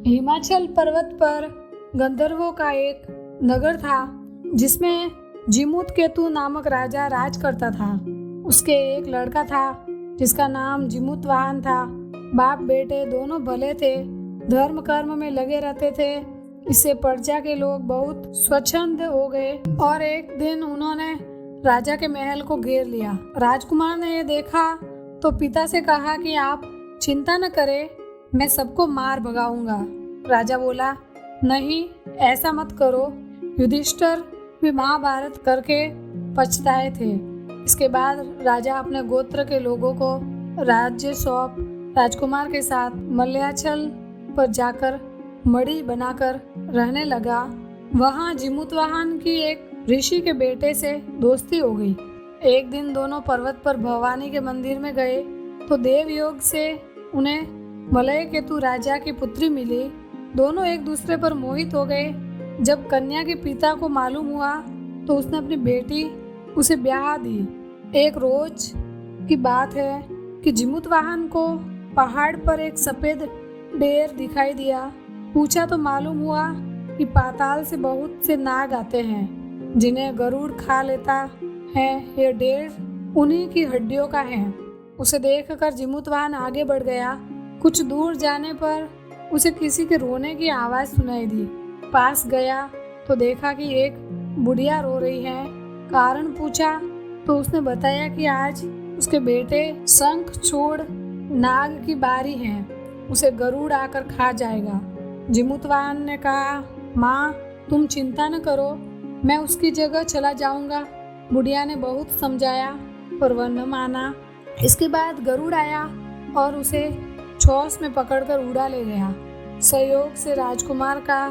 हिमाचल पर्वत पर गंधर्वों का एक नगर था जिसमें जीमूतकेतु नामक राजा राज करता था। उसके एक लड़का था जिसका नाम जीमूतवाहन था। बाप बेटे दोनों भले थे, धर्म कर्म में लगे रहते थे। इससे प्रजा के लोग बहुत स्वच्छंद हो गए और एक दिन उन्होंने राजा के महल को घेर लिया। राजकुमार ने ये देखा तो पिता से कहा कि आप चिंता न करें, मैं सबको मार भगाऊंगा। राजा बोला, नहीं ऐसा मत करो। युधिष्ठिर भी महाभारत करके पछताए थे। इसके बाद राजा अपने गोत्र के लोगों को राज्य सौंप राजकुमार के साथ मलयाचल पर जाकर मड़ी बनाकर रहने लगा। वहाँ जीमूतवाहन की एक ऋषि के बेटे से दोस्ती हो गई। एक दिन दोनों पर्वत पर भवानी के मंदिर में गए तो देवयोग से उन्हें मलयकेतु राजा की पुत्री मिली। दोनों एक दूसरे पर मोहित हो गए। जब कन्या के पिता को मालूम हुआ तो उसने अपनी बेटी उसे ब्याह दी। एक रोज की बात है कि जीमूतवाहन को पहाड़ पर एक सफेद डेर दिखाई दिया। पूछा तो मालूम हुआ कि पाताल से बहुत से नाग आते हैं जिन्हें गरुड़ खा लेता है। ये डेर उन्हीं की हड्डियों का है। उसे देखकर जीमूतवाहन आगे बढ़ गया। कुछ दूर जाने पर उसे किसी के रोने की आवाज सुनाई दी। पास गया तो देखा कि एक बुढ़िया रो रही है। कारण पूछा तो उसने बताया कि आज उसके बेटे शंखचूड़ नाग की बारी है, उसे गरुड़ आकर खा जाएगा। जीमूतवाहन ने कहा, माँ तुम चिंता न करो, मैं उसकी जगह चला जाऊंगा। बुढ़िया ने बहुत समझाया पर वह न माना। इसके बाद गरुड़ आया और उसे चोंच में पकड़कर उड़ा ले गया। संयोग से राजकुमार का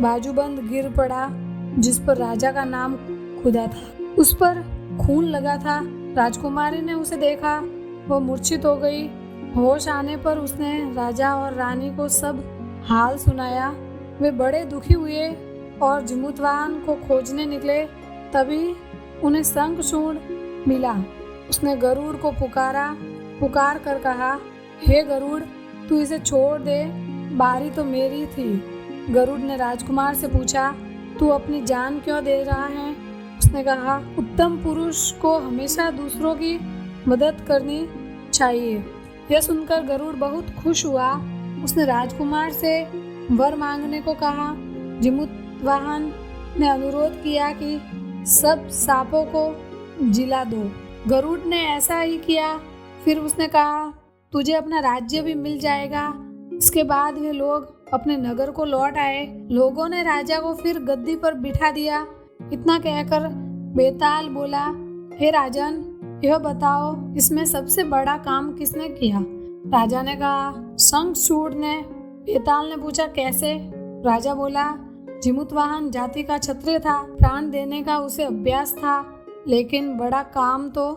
बाजूबंद गिर पड़ा जिस पर राजा का नाम खुदा था। उस पर खून लगा था। राजकुमारी ने उसे देखा, वो मूर्छित हो गई। होश आने पर उसने राजा और रानी को सब हाल सुनाया। वे बड़े दुखी हुए और जीमूतवाहन को खोजने निकले। तभी उन्हें शंखचूड़ मिला। उसने गरुड़ को पुकार कर कहा, हे गरुड़ तू इसे छोड़ दे, बारी तो मेरी थी। गरुड़ ने राजकुमार से पूछा, तू अपनी जान क्यों दे रहा है? उसने कहा, उत्तम पुरुष को हमेशा दूसरों की मदद करनी चाहिए। यह सुनकर गरुड़ बहुत खुश हुआ। उसने राजकुमार से वर मांगने को कहा। जीमूतवाहन ने अनुरोध किया कि सब सांपों को जिला दो। गरुड़ ने ऐसा ही किया। फिर उसने कहा, तुझे अपना राज्य भी मिल जाएगा। इसके बाद वे लोग अपने नगर को लौट आए। लोगों ने राजा को फिर गद्दी पर बिठा दिया। इतना कहकर बेताल बोला, हे राजन, यह बताओ इसमें सबसे बड़ा काम किसने किया? राजा ने कहा, शंखचूड़ ने। बेताल ने पूछा, कैसे? राजा बोला, जीमूतवाहन जाति का क्षत्रिय था, प्राण देने का उसे अभ्यास था, लेकिन बड़ा काम तो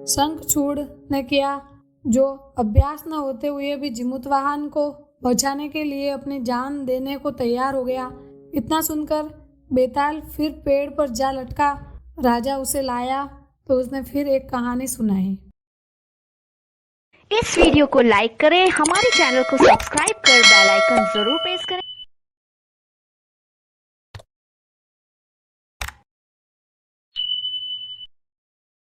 शंखचूड़ ने किया, जो अभ्यास न होते हुए भी जीमूतवाहन को बचाने के लिए अपनी जान देने को तैयार हो गया। इतना सुनकर बेताल फिर पेड़ पर जा लटका। राजा उसे लाया तो उसने फिर एक कहानी सुनाई। इस वीडियो को लाइक करें, हमारे चैनल को सब्सक्राइब कर बेल आइकन जरूर प्रेस करें।